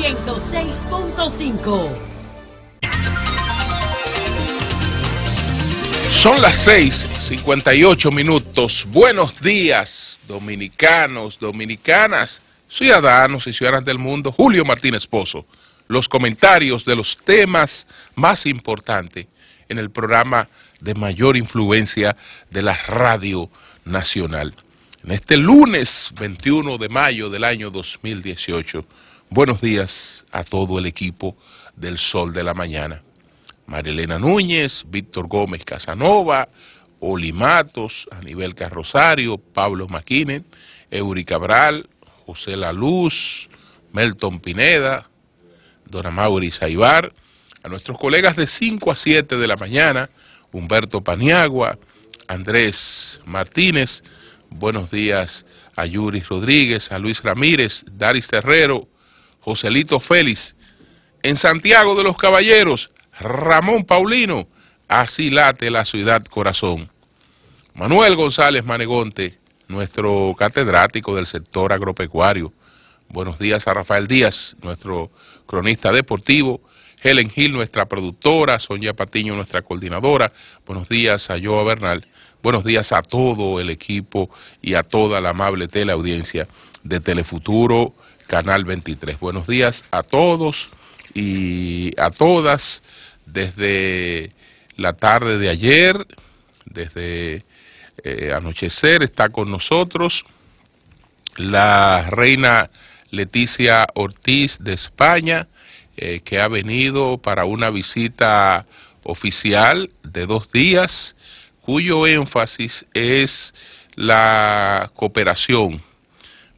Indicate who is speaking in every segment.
Speaker 1: 106.5.
Speaker 2: Son las 6:58. Buenos días, dominicanos, dominicanas, ciudadanos y ciudadanas del mundo. Julio Martínez Pozo. Los comentarios de los temas más importantes en el programa de mayor influencia de la Radio Nacional. En este lunes 21 de mayo del año 2018, buenos días a todo el equipo del Sol de la Mañana. Marilena Núñez, Víctor Gómez Casanova, Oli Matos, Anibel Carrosario, Pablo Maquinen, Eury Cabral, José La Luz, Melton Pineda, Dona Mauri Saibar, a nuestros colegas de 5 a 7 de la mañana, Humberto Paniagua, Andrés Martínez, buenos días a Yuri Rodríguez, a Luis Ramírez, Daris Terrero, Joselito Félix, en Santiago de los Caballeros, Ramón Paulino, así late la ciudad corazón. Manuel González Manegonte, nuestro catedrático del sector agropecuario. Buenos días a Rafael Díaz, nuestro cronista deportivo. Helen Gil, nuestra productora. Sonia Patiño, nuestra coordinadora. Buenos días a Joa Bernal. Buenos días a todo el equipo y a toda la amable teleaudiencia de Telefuturo, Canal 23. Buenos días a todos y a todas. Desde la tarde de ayer, desde anochecer, está con nosotros la reina Leticia Ortiz de España, que ha venido para una visita oficial de 2 días, cuyo énfasis es la cooperación.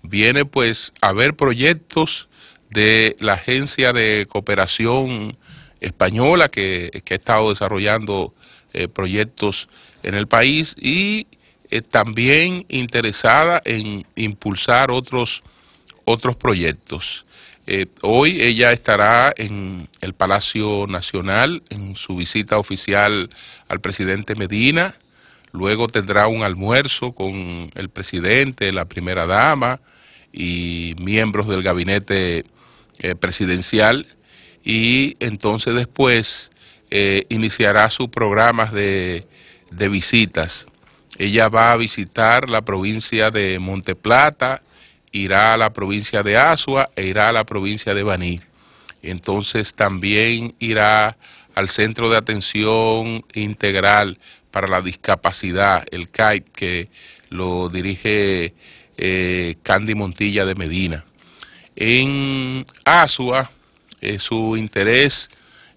Speaker 2: Viene pues a ver proyectos de la Agencia de Cooperación Española que ha estado desarrollando proyectos en el país y también interesada en impulsar otros proyectos. Hoy ella estará en el Palacio Nacional en su visita oficial al presidente Medina, luego tendrá un almuerzo con el presidente, la primera dama y miembros del gabinete presidencial, y entonces después iniciará sus programas de visitas. Ella va a visitar la provincia de Monte Plata, irá a la provincia de Azua e irá a la provincia de Baní. Entonces también irá al Centro de Atención Integral para la Discapacidad, el CAIP, que lo dirige Candy Montilla de Medina. En Azua, su interés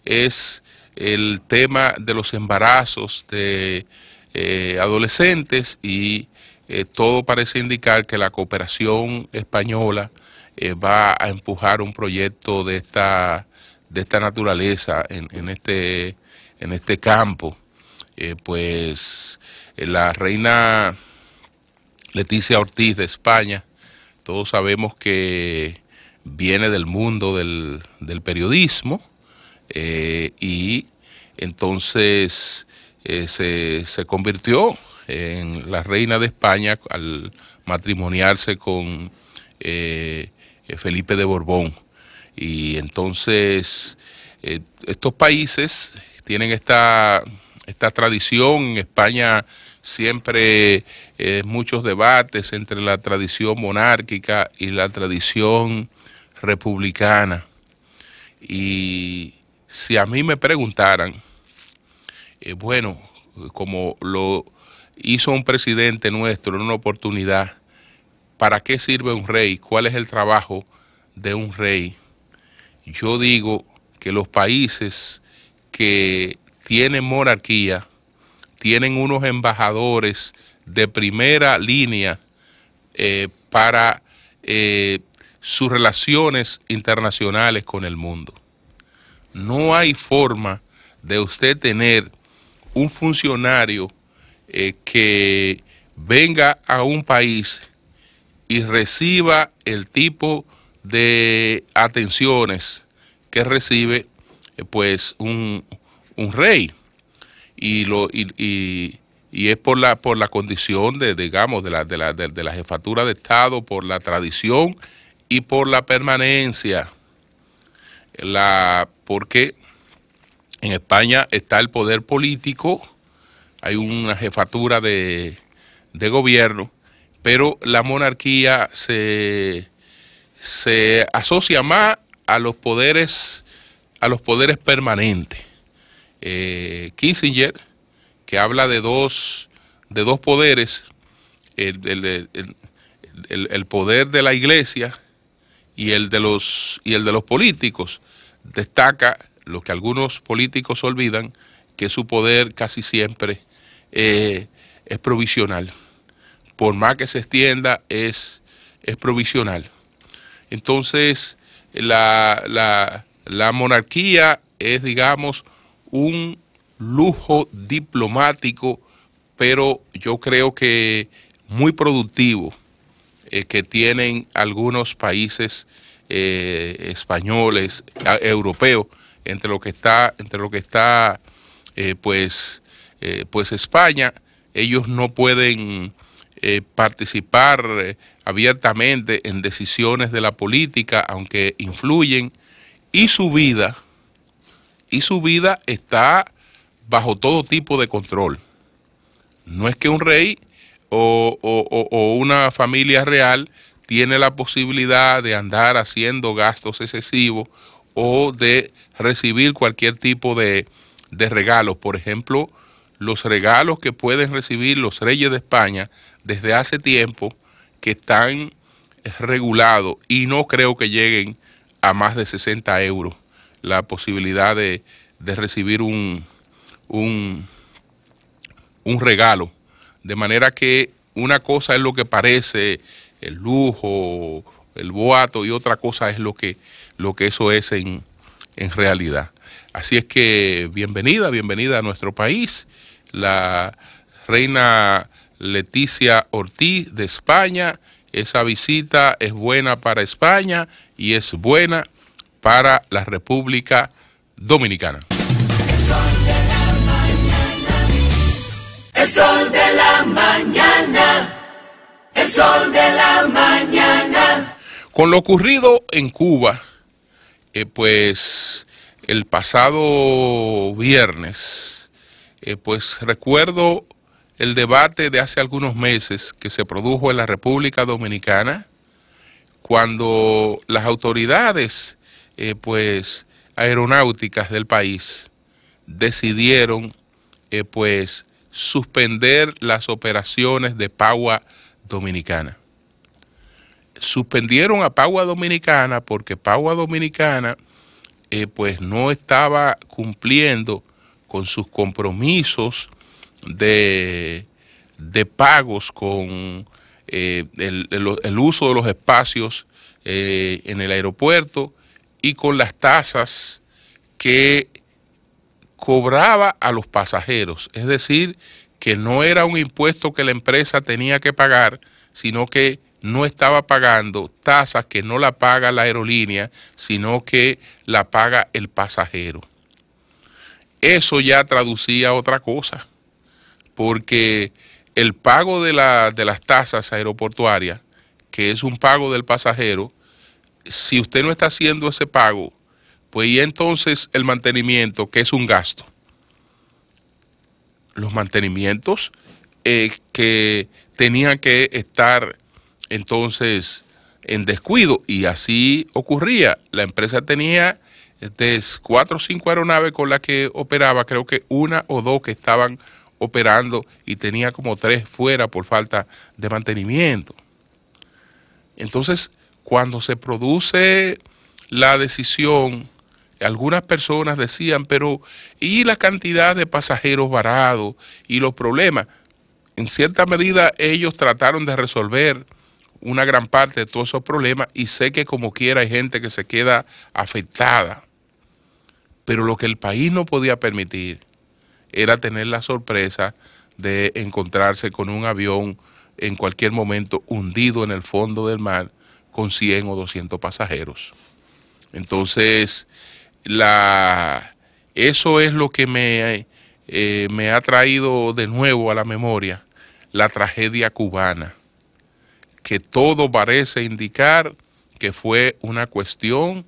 Speaker 2: es el tema de los embarazos de adolescentes y todo parece indicar que la cooperación española va a empujar un proyecto de esta naturaleza en este campo. Pues la reina Leticia Ortiz de España, todos sabemos que viene del mundo del periodismo y entonces se convirtió en la reina de España al matrimoniarse con Felipe de Borbón. Y entonces estos países tienen esta tradición. En España siempre muchos debates entre la tradición monárquica y la tradición republicana. Y si a mí me preguntaran, bueno, como lo hizo un presidente nuestro en una oportunidad, ¿para qué sirve un rey? ¿Cuál es el trabajo de un rey? Yo digo que los países que tienen monarquía tienen unos embajadores de primera línea para sus relaciones internacionales con el mundo. No hay forma de usted tener un funcionario que venga a un país y reciba el tipo de atenciones que recibe pues un rey, y es por la condición digamos de la jefatura de Estado, por la tradición y por la permanencia. porque en España está el poder político, hay una jefatura de gobierno, pero la monarquía se asocia más a los poderes permanentes. Kissinger, que habla de dos poderes, el poder de la iglesia y el de los políticos, destaca lo que algunos políticos olvidan, que su poder casi siempre es provisional. Por más que se extienda, es provisional. Entonces, la monarquía es, digamos, un lujo diplomático, pero yo creo que muy productivo, que tienen algunos países españoles, europeos, entre lo que está pues España. Ellos no pueden participar abiertamente en decisiones de la política, aunque influyen, y su vida está bajo todo tipo de control. No es que un rey o una familia real tiene la posibilidad de andar haciendo gastos excesivos o de recibir cualquier tipo de regalos. Por ejemplo, los regalos que pueden recibir los reyes de España desde hace tiempo, que están regulados, y no creo que lleguen a más de 60 euros la posibilidad de recibir un regalo. De manera que una cosa es lo que parece el lujo, el boato, y otra cosa es lo que eso es en realidad. Así es que bienvenida a nuestro país, la reina Leticia Ortiz de España. Esa visita es buena para España y es buena para la República Dominicana.
Speaker 1: El sol de la mañana, el sol de la mañana.
Speaker 2: Con lo ocurrido en Cuba, pues el pasado viernes, pues recuerdo el debate de hace algunos meses que se produjo en la República Dominicana, cuando las autoridades pues aeronáuticas del país decidieron pues suspender las operaciones de Pagua Dominicana. Suspendieron a Pagua Dominicana porque Pagua Dominicana pues no estaba cumpliendo con sus compromisos de pagos con el uso de los espacios en el aeropuerto y con las tasas que cobraba a los pasajeros. Es decir, que no era un impuesto que la empresa tenía que pagar, sino que no estaba pagando tasas que no la paga la aerolínea, sino que la paga el pasajero. Eso ya traducía otra cosa, porque el pago de las tasas aeroportuarias, que es un pago del pasajero, si usted no está haciendo ese pago, pues y entonces el mantenimiento, que es un gasto. Los mantenimientos que tenían que estar entonces en descuido, y así ocurría. La empresa tenía de 4 o 5 aeronaves con las que operaba, creo que 1 o 2 que estaban operando, y tenía como 3 fuera por falta de mantenimiento. Entonces, cuando se produce la decisión, algunas personas decían, pero ¿y la cantidad de pasajeros varados y los problemas? En cierta medida ellos trataron de resolver una gran parte de todos esos problemas, y sé que como quiera hay gente que se queda afectada. Pero lo que el país no podía permitir era tener la sorpresa de encontrarse con un avión en cualquier momento hundido en el fondo del mar con 100 o 200 pasajeros. Entonces, eso es lo que me ha traído de nuevo a la memoria la tragedia cubana, que todo parece indicar que fue una cuestión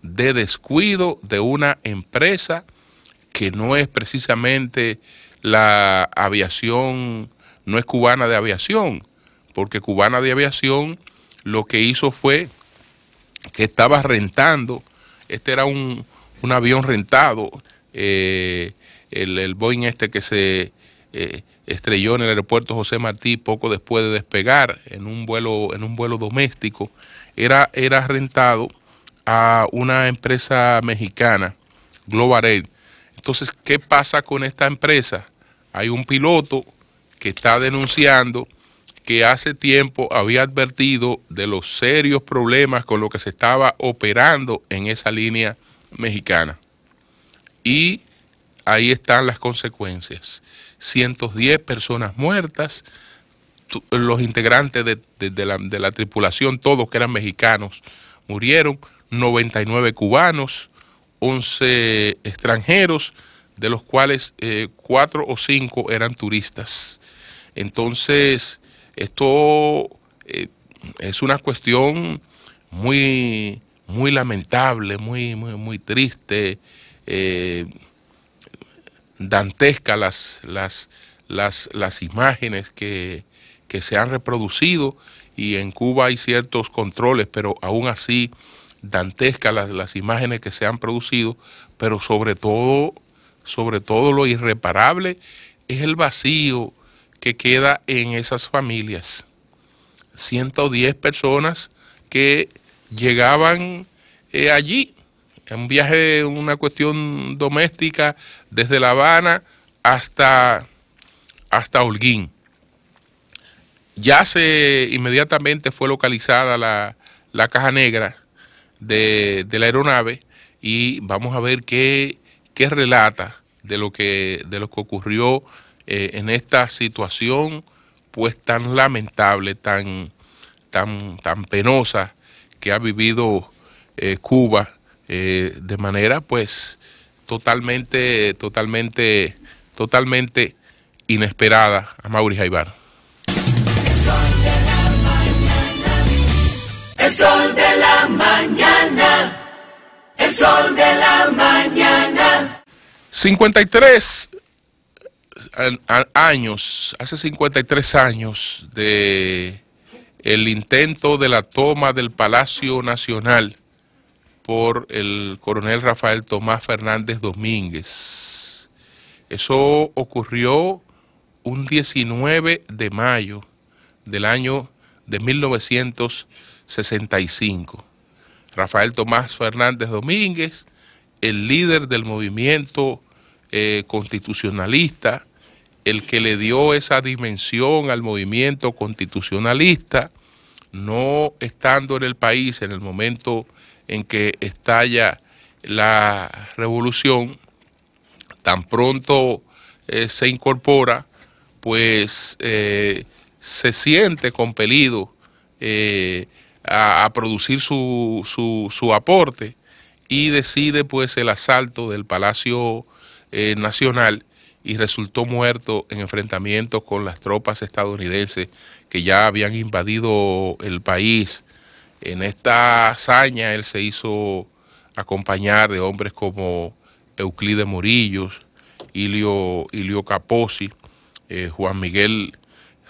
Speaker 2: de descuido de una empresa que no es precisamente la aviación, no es Cubana de Aviación, porque Cubana de Aviación lo que hizo fue que estaba rentando, este era un avión rentado, el Boeing este que se estrelló en el aeropuerto José Martí poco después de despegar en un vuelo doméstico, era rentado a una empresa mexicana, Global Air. Entonces, ¿qué pasa con esta empresa? Hay un piloto que está denunciando que hace tiempo había advertido de los serios problemas con lo que se estaba operando en esa línea mexicana. Y ahí están las consecuencias. 110 personas muertas, los integrantes de la tripulación, todos que eran mexicanos, murieron, 99 cubanos, 11 extranjeros, de los cuales 4 o 5 eran turistas. Entonces, esto es una cuestión muy lamentable, muy triste, dantesca las imágenes que se han reproducido, y en Cuba hay ciertos controles, pero aún así dantescas las imágenes que se han producido, pero sobre todo lo irreparable es el vacío que queda en esas familias. 110 personas que llegaban allí, en un viaje, una cuestión doméstica, desde La Habana hasta Holguín. Ya inmediatamente fue localizada la caja negra de la aeronave, y vamos a ver qué relata de lo que ocurrió en esta situación pues tan lamentable, tan penosa que ha vivido Cuba de manera pues totalmente inesperada. Amaury Jaibar.
Speaker 1: El sol de la mañana. El sol de la mañana.
Speaker 2: 53 años, hace 53 años de el intento de la toma del Palacio Nacional por el coronel Rafael Tomás Fernández Domínguez. Eso ocurrió un 19 de mayo del año de 1965. Rafael Tomás Fernández Domínguez, el líder del movimiento constitucionalista, el que le dio esa dimensión al movimiento constitucionalista, no estando en el país en el momento en que estalla la revolución, tan pronto se incorpora, pues se siente compelido a producir su aporte, y decide pues el asalto del Palacio Nacional, y resultó muerto en enfrentamientos con las tropas estadounidenses que ya habían invadido el país. En esta hazaña él se hizo acompañar de hombres como Euclides Morillos, Ilio Capozzi, Juan Miguel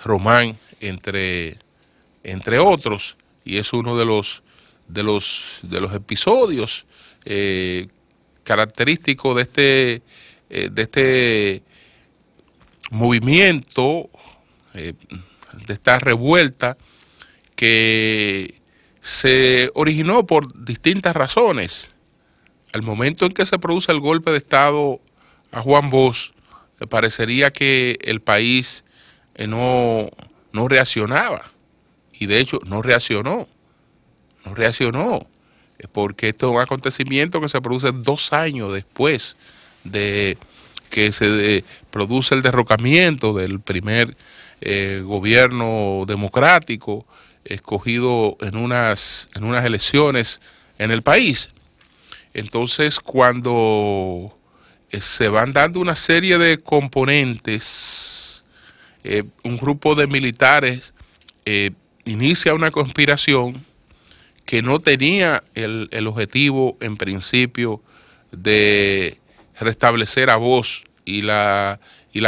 Speaker 2: Román, entre otros, y es uno de los episodios característicos de este movimiento, de esta revuelta que se originó por distintas razones. Al momento en que se produce el golpe de Estado a Juan Bosch, parecería que el país no reaccionaba, y de hecho no reaccionó, porque esto es un acontecimiento que se produce 2 años después de que se produce el derrocamiento del primer gobierno democrático escogido en unas elecciones en el país. Entonces, cuando se van dando una serie de componentes, un grupo de militares inicia una conspiración que no tenía el objetivo en principio de restablecer a Bosch y la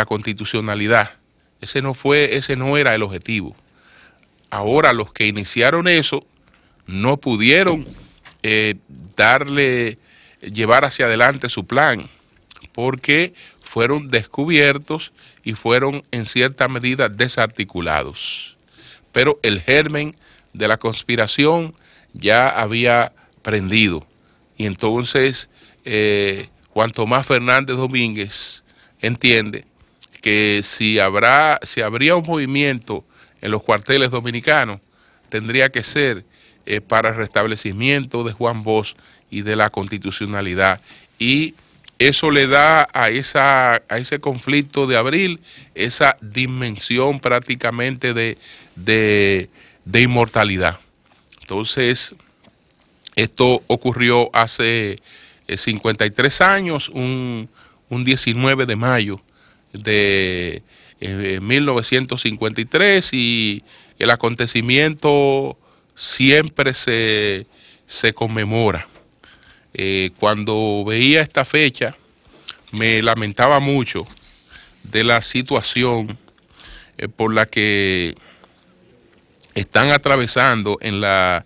Speaker 2: constitucionalidad. Ese no era el objetivo. Ahora los que iniciaron eso no pudieron llevar hacia adelante su plan, porque fueron descubiertos y fueron en cierta medida desarticulados. Pero el germen de la conspiración ya había prendido. Y entonces Juan Tomás Fernández Domínguez entiende que si habría un movimiento en los cuarteles dominicanos, tendría que ser para el restablecimiento de Juan Bosch y de la constitucionalidad. Y eso le da a ese conflicto de abril esa dimensión prácticamente de inmortalidad. Entonces, esto ocurrió hace 53 años, un 19 de mayo de 1953, y el acontecimiento siempre se conmemora. Cuando veía esta fecha me lamentaba mucho de la situación por la que están atravesando en la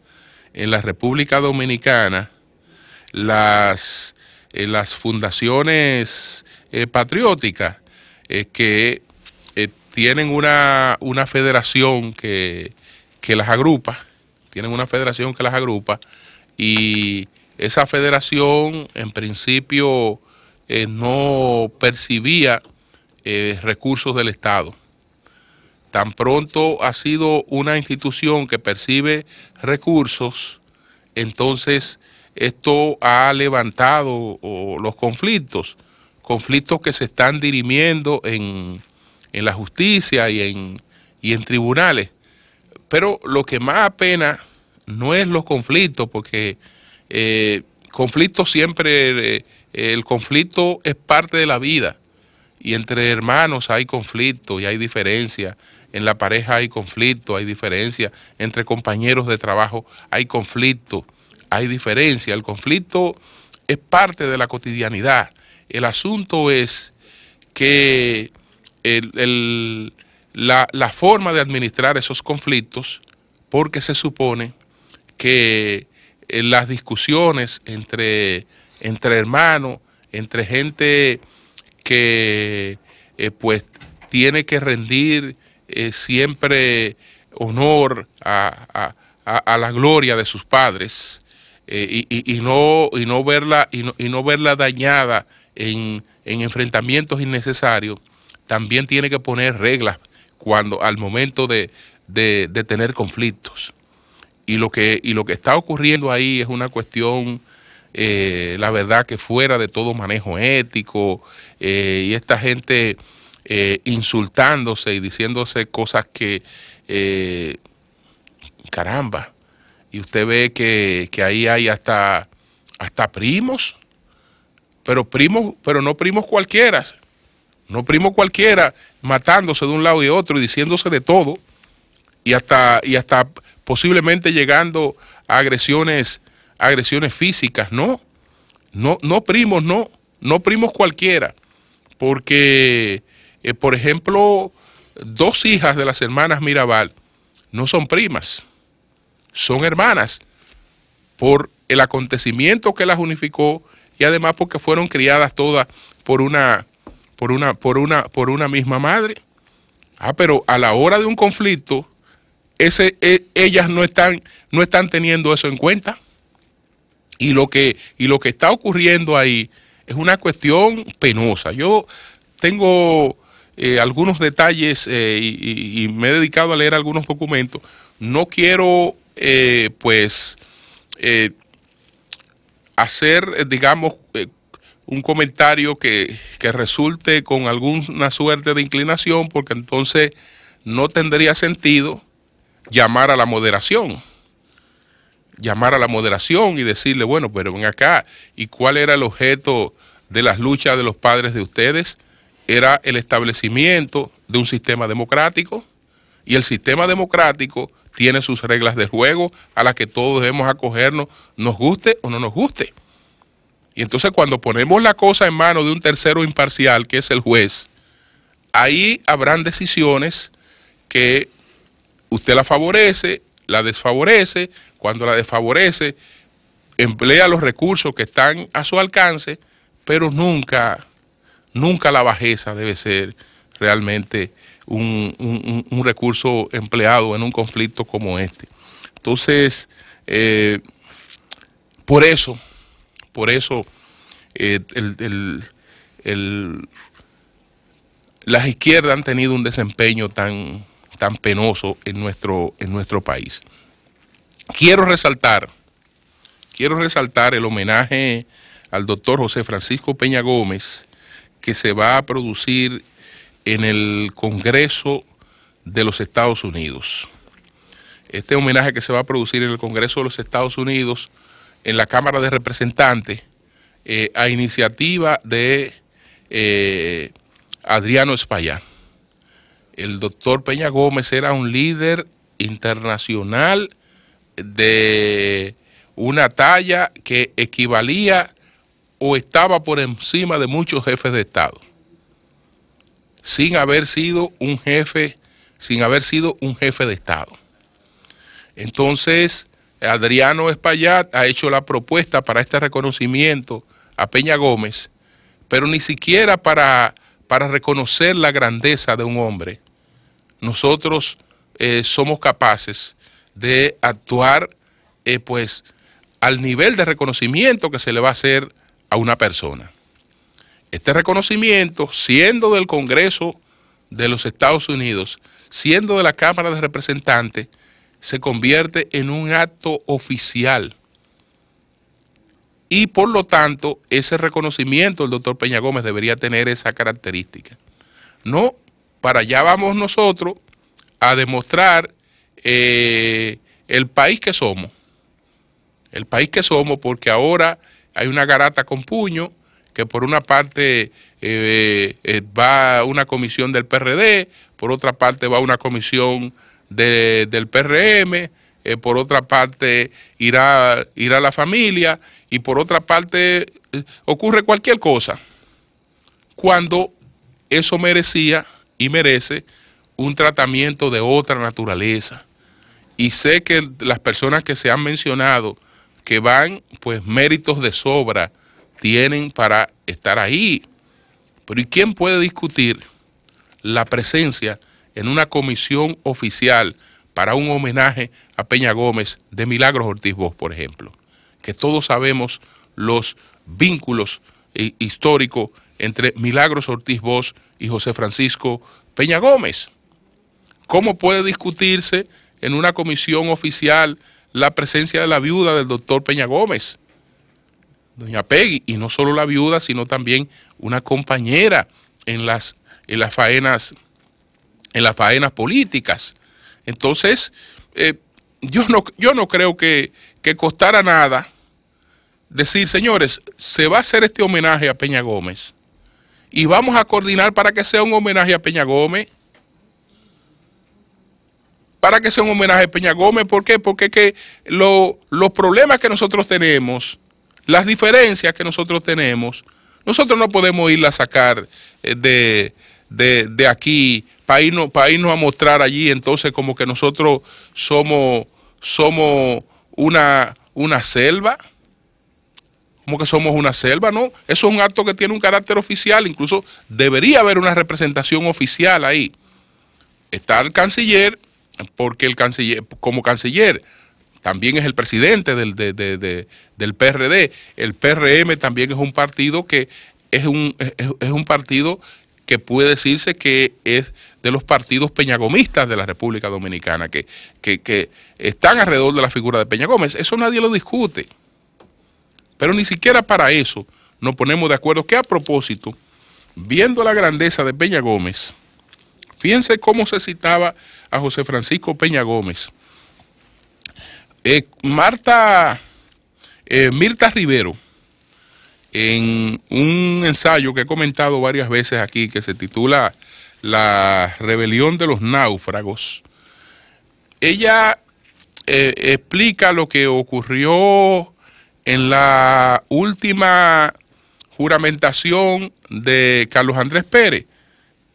Speaker 2: República Dominicana las fundaciones patrióticas que tienen una federación que las agrupa, y esa federación en principio no percibía recursos del Estado. Tan pronto ha sido una institución que percibe recursos, entonces esto ha levantado los conflictos que se están dirimiendo en la justicia y en tribunales. Pero lo que más apena no es los conflictos, porque conflictos siempre, el conflicto es parte de la vida, y entre hermanos hay conflicto y hay diferencia, en la pareja hay conflicto, hay diferencia, entre compañeros de trabajo hay conflicto, hay diferencia. El conflicto es parte de la cotidianidad. El asunto es que la forma de administrar esos conflictos, porque se supone que las discusiones entre hermanos, entre gente que pues tiene que rendir siempre honor a la gloria de sus padres, y no verla dañada en enfrentamientos innecesarios, también tiene que poner reglas al momento de tener conflictos. Y lo que está ocurriendo ahí es una cuestión, la verdad, que fuera de todo manejo ético, y esta gente insultándose y diciéndose cosas que, caramba, y usted ve que ahí hay hasta primos, pero no primos cualquiera, matándose de un lado y otro y diciéndose de todo, y hasta posiblemente llegando a agresiones físicas. No primos cualquiera, porque por ejemplo, 2 hijas de las hermanas Mirabal no son primas, son hermanas, por el acontecimiento que las unificó, y además porque fueron criadas todas por una misma madre. Pero a la hora de un conflicto, ellas no están teniendo eso en cuenta, y lo que está ocurriendo ahí es una cuestión penosa. Yo tengo algunos detalles y me he dedicado a leer algunos documentos. No quiero hacer, digamos, un comentario que resulte con alguna suerte de inclinación, porque entonces no tendría sentido llamar a la moderación y decirle, bueno, pero ven acá, ¿y cuál era el objeto de las luchas de los padres de ustedes? Era el establecimiento de un sistema democrático, y el sistema democrático tiene sus reglas de juego a las que todos debemos acogernos, nos guste o no nos guste. Y entonces cuando ponemos la cosa en manos de un tercero imparcial, que es el juez, ahí habrán decisiones que usted la favorece, la desfavorece. Cuando la desfavorece, emplea los recursos que están a su alcance, pero nunca la bajeza debe ser realmente un recurso empleado en un conflicto como este. Entonces, por eso las izquierdas han tenido un desempeño tan penoso en nuestro país. Quiero resaltar el homenaje al doctor José Francisco Peña Gómez que se va a producir en el Congreso de los Estados Unidos. Este homenaje que se va a producir en el Congreso de los Estados Unidos, en la Cámara de Representantes, a iniciativa de Adriano Espaillá. El doctor Peña Gómez era un líder internacional de una talla que equivalía o estaba por encima de muchos jefes de Estado, sin haber sido un jefe de Estado. Entonces, Adriano Espaillá ha hecho la propuesta para este reconocimiento a Peña Gómez, pero ni siquiera para reconocer la grandeza de un hombre. Nosotros somos capaces de actuar pues al nivel de reconocimiento que se le va a hacer a una persona. Este reconocimiento, siendo del Congreso de los Estados Unidos, siendo de la Cámara de Representantes, se convierte en un acto oficial. Y por lo tanto, ese reconocimiento del doctor Peña Gómez debería tener esa característica. No, para allá vamos nosotros a demostrar el país que somos. El país que somos, porque ahora hay una garata con puño, que por una parte va una comisión del PRD, por otra parte va una comisión del PRM, por otra parte irá la familia, y por otra parte ocurre cualquier cosa, cuando eso merecía y merece un tratamiento de otra naturaleza. Y sé que las personas que se han mencionado, que van, pues méritos de sobra tienen para estar ahí. Pero ¿y quién puede discutir la presencia en una comisión oficial para un homenaje a Peña Gómez de Milagros Ortiz Bosch, por ejemplo? Que todos sabemos los vínculos históricos entre Milagros Ortiz Bosch y José Francisco Peña Gómez. ¿Cómo puede discutirse en una comisión oficial la presencia de la viuda del doctor Peña Gómez, doña Peggy, y no solo la viuda, sino también una compañera en las faenas políticas? Entonces, yo no creo que costara nada decir, señores, se va a hacer este homenaje a Peña Gómez y vamos a coordinar para que sea un homenaje a Peña Gómez. Para que sea un homenaje a Peña Gómez. ¿Por qué? Porque los problemas que nosotros tenemos, las diferencias que nosotros tenemos, nosotros no podemos irla a sacar de aquí para irnos a mostrar allí, entonces como que nosotros somos una selva. Como que somos una selva, ¿no? Eso es un acto que tiene un carácter oficial, incluso debería haber una representación oficial ahí. Está el canciller, porque el canciller, como canciller, también es el presidente del PRD. El PRM también es un partido que es un partido que puede decirse que es de los partidos peñagomistas de la República Dominicana, que están alrededor de la figura de Peña Gómez. Eso nadie lo discute. Pero ni siquiera para eso nos ponemos de acuerdo. Que a propósito, viendo la grandeza de Peña Gómez, fíjense cómo se citaba a José Francisco Peña Gómez. Mirta Rivero, en un ensayo que he comentado varias veces aquí, que se titula La rebelión de los náufragos, ella explica lo que ocurrió en la última juramentación de Carlos Andrés Pérez,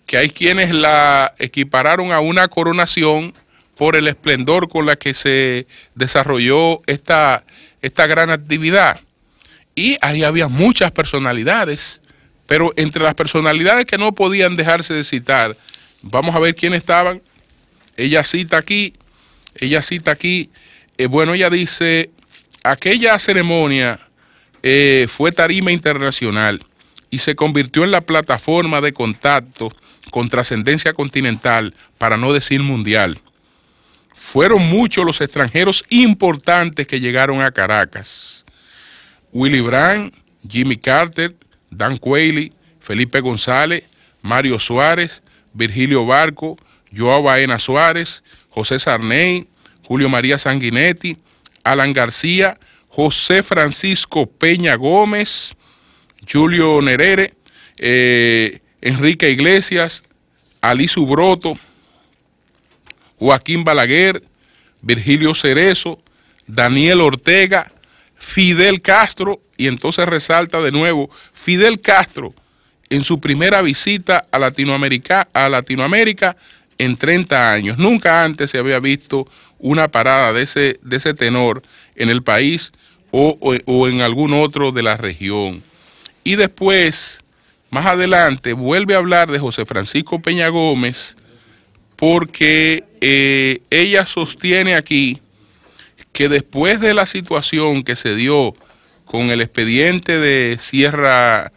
Speaker 2: que hay quienes la equipararon a una coronación por el esplendor con la que se desarrolló esta gran actividad. Y ahí había muchas personalidades, pero entre las personalidades que no podían dejarse de citar, vamos a ver quiénes estaban. Ella cita aquí, bueno, ella dice, aquella ceremonia fue tarima internacional y se convirtió en la plataforma de contacto con trascendencia continental, para no decir mundial. Fueron muchos los extranjeros importantes que llegaron a Caracas. Willy Brandt, Jimmy Carter, Dan Quayle, Felipe González, Mario Suárez, Virgilio Barco, Joao Baena Suárez, José Sarney, Julio María Sanguinetti, Alan García, José Francisco Peña Gómez, Julio Nerere, Enrique Iglesias, Alisu Broto, Joaquín Balaguer, Virgilio Cerezo, Daniel Ortega, Fidel Castro, y entonces resalta de nuevo, Fidel Castro en su primera visita a Latinoamérica en 30 años. Nunca antes se había visto una parada de ese tenor en el país o en algún otro de la región. Y después, más adelante, vuelve a hablar de José Francisco Peña Gómez, porque ella sostiene aquí que después de la situación que se dio con el expediente de Sierra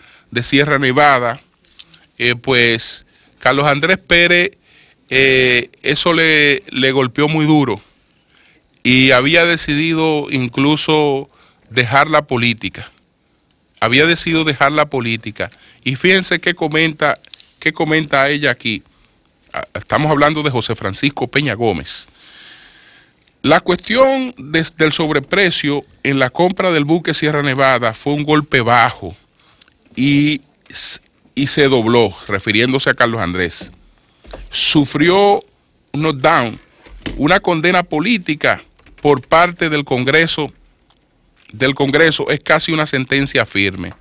Speaker 2: Nevada, pues Carlos Andrés Pérez, eso le golpeó muy duro y había decidido incluso dejar la política. Y fíjense qué comenta ella aquí. Estamos hablando de José Francisco Peña Gómez. La cuestión del sobreprecio en la compra del buque Sierra Nevada fue un golpe bajo y se dobló, refiriéndose a Carlos Andrés. Sufrió un knockdown, una condena política por parte del Congreso. Es casi una sentencia firme.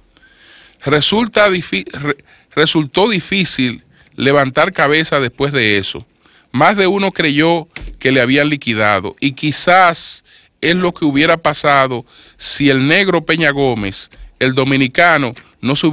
Speaker 2: Resultó difícil levantar cabeza después de eso. Más de uno creyó que le habían liquidado, y quizás es lo que hubiera pasado si el negro Peña Gómez, el dominicano, no se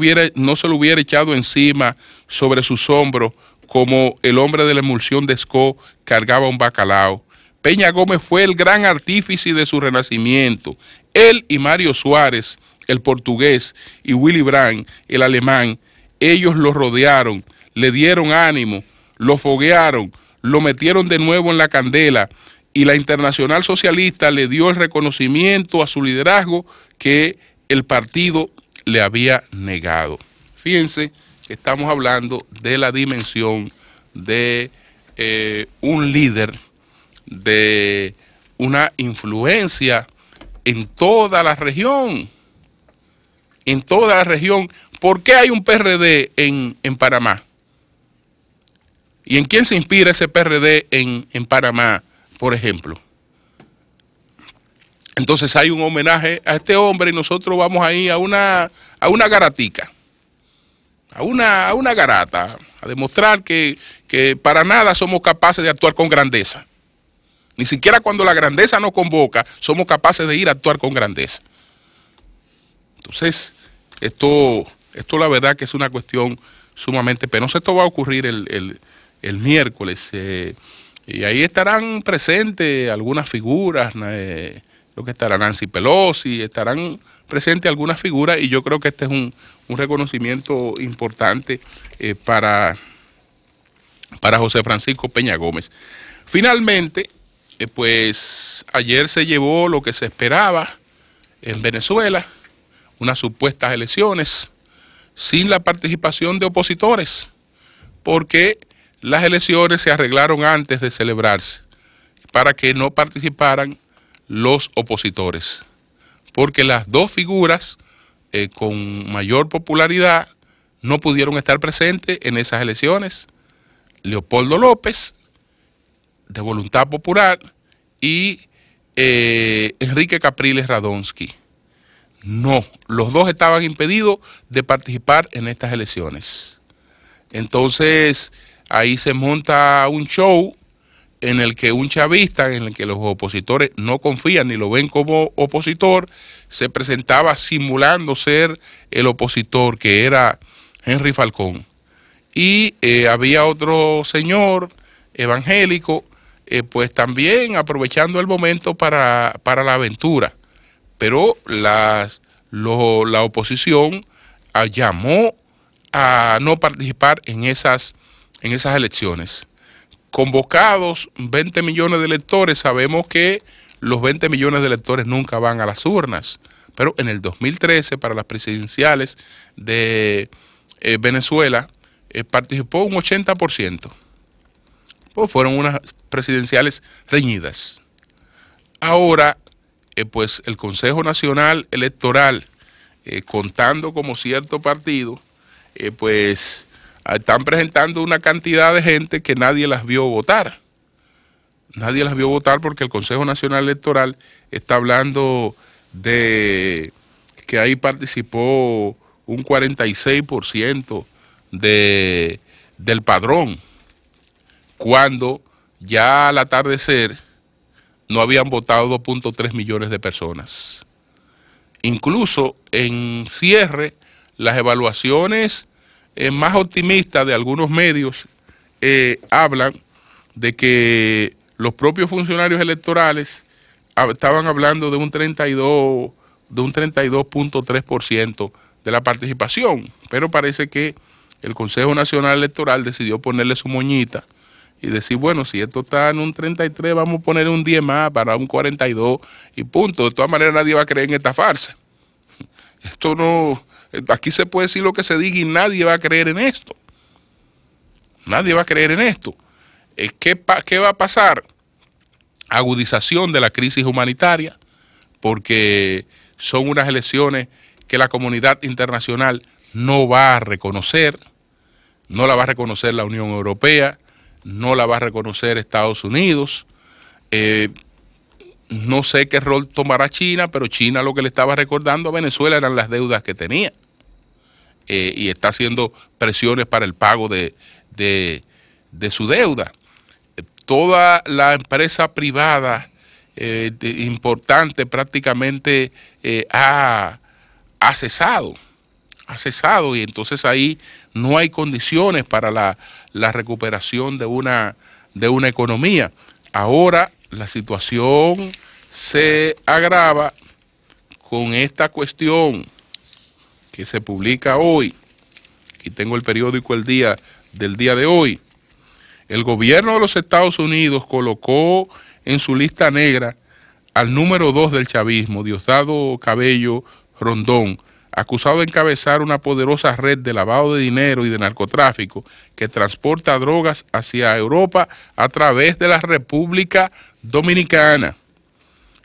Speaker 2: lo hubiera echado encima sobre sus hombros como el hombre de la emulsión de Escó cargaba un bacalao. Peña Gómez fue el gran artífice de su renacimiento. Él y Mario Suárez, el portugués, y Willy Brandt, el alemán, ellos lo rodearon, le dieron ánimo, lo foguearon, lo metieron de nuevo en la candela, y la Internacional Socialista le dio el reconocimiento a su liderazgo que el partido le había negado. Fíjense que estamos hablando de la dimensión de un líder, de una influencia en toda la región. ¿Por qué hay un PRD en Panamá? ¿Y en quién se inspira ese PRD en Panamá, por ejemplo? Entonces hay un homenaje a este hombre y nosotros vamos ahí a una garatica, a una garata, a demostrar que para nada somos capaces de actuar con grandeza. Ni siquiera cuando la grandeza nos convoca, somos capaces de ir a actuar con grandeza. Entonces, esto la verdad que es una cuestión sumamente penosa. Esto va a ocurrir el miércoles, y ahí estarán presentes algunas figuras, creo que estará Nancy Pelosi, estarán presentes algunas figuras, y yo creo que este es un reconocimiento importante para José Francisco Peña Gómez. Finalmente, pues ayer se llevó lo que se esperaba en Venezuela, unas supuestas elecciones sin la participación de opositores, porque las elecciones se arreglaron antes de celebrarse para que no participaran los opositores, porque las dos figuras con mayor popularidad no pudieron estar presentes en esas elecciones. Leopoldo López, de Voluntad Popular, y Enrique Capriles Radonsky. No, los dos estaban impedidos de participar en estas elecciones. Entonces, ahí se monta un show en el que un chavista, en el que los opositores no confían ni lo ven como opositor, se presentaba simulando ser el opositor, que era Henry Falcón. Y había otro señor evangélico, pues también aprovechando el momento para la aventura. Pero la oposición llamó a no participar en esas elecciones. Convocados 20 millones de electores, sabemos que los 20 millones de electores nunca van a las urnas, pero en el 2013, para las presidenciales de Venezuela, participó un 80%. Pues fueron unas presidenciales reñidas. Ahora, pues el Consejo Nacional Electoral, contando como cierto partido, pues están presentando una cantidad de gente que nadie las vio votar. Nadie las vio votar porque el Consejo Nacional Electoral está hablando de que ahí participó un 46% del padrón, cuando ya al atardecer no habían votado 2.3 millones de personas. Incluso en cierre, las evaluaciones más optimistas de algunos medios hablan de que los propios funcionarios electorales estaban hablando de un 32.3% de la participación, pero parece que el Consejo Nacional Electoral decidió ponerle su moñita y decir, bueno, si esto está en un 33, vamos a poner un 10 más para un 42 y punto. De todas maneras, nadie va a creer en esta farsa. Esto no, aquí se puede decir lo que se diga y nadie va a creer en esto. Nadie va a creer en esto. ¿Qué va a pasar? Agudización de la crisis humanitaria, porque son unas elecciones que la comunidad internacional no va a reconocer, no la va a reconocer la Unión Europea, no la va a reconocer Estados Unidos. No sé qué rol tomará China, pero China lo que le estaba recordando a Venezuela eran las deudas que tenía. Y está haciendo presiones para el pago de su deuda. Toda la empresa privada importante prácticamente ha cesado. Ha cesado, y entonces ahí no hay condiciones para la recuperación de una economía. Ahora la situación se agrava con esta cuestión que se publica hoy. Aquí tengo el periódico El Día del día de hoy. El gobierno de los Estados Unidos colocó en su lista negra al número 2 del chavismo, Diosdado Cabello Rondón, acusado de encabezar una poderosa red de lavado de dinero y de narcotráfico que transporta drogas hacia Europa a través de la República Dominicana.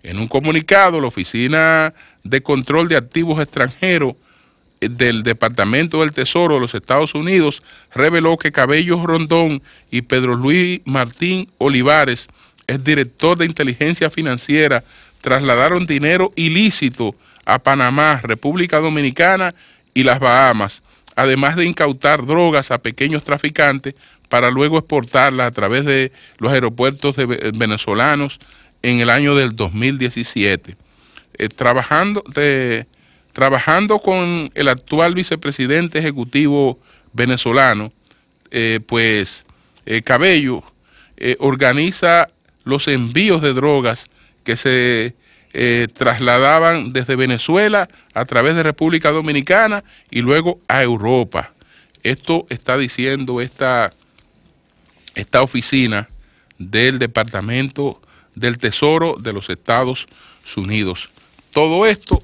Speaker 2: En un comunicado, la Oficina de Control de Activos Extranjeros del Departamento del Tesoro de los Estados Unidos reveló que Cabello Rondón y Pedro Luis Martín Olivares, exdirector de inteligencia financiera, trasladaron dinero ilícito a Panamá, República Dominicana y las Bahamas, además de incautar drogas a pequeños traficantes para luego exportarlas a través de los aeropuertos venezolanos en el año del 2017. Trabajando con el actual vicepresidente ejecutivo venezolano, Cabello organiza los envíos de drogas que se trasladaban desde Venezuela a través de República Dominicana y luego a Europa. Esto está diciendo esta oficina del Departamento del Tesoro de los Estados Unidos. Todo esto,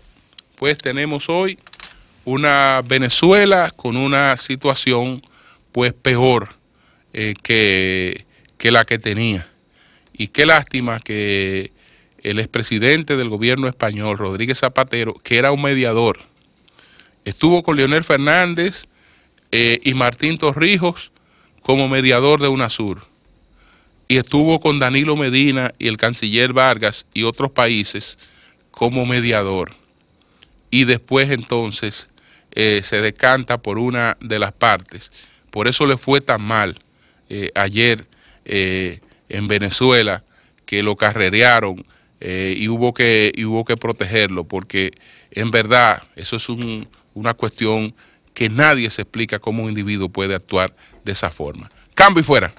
Speaker 2: pues tenemos hoy una Venezuela con una situación pues peor que la que tenía. Y qué lástima que el expresidente del gobierno español, Rodríguez Zapatero, que era un mediador, estuvo con Leonel Fernández y Martín Torrijos como mediador de UNASUR. y estuvo con Danilo Medina y el canciller Vargas y otros países como mediador. Y después entonces se decanta por una de las partes. Por eso le fue tan mal ayer en Venezuela, que lo carrerearon y hubo que protegerlo, porque en verdad eso es una cuestión que nadie se explica cómo un individuo puede actuar de esa forma. Cambio y fuera.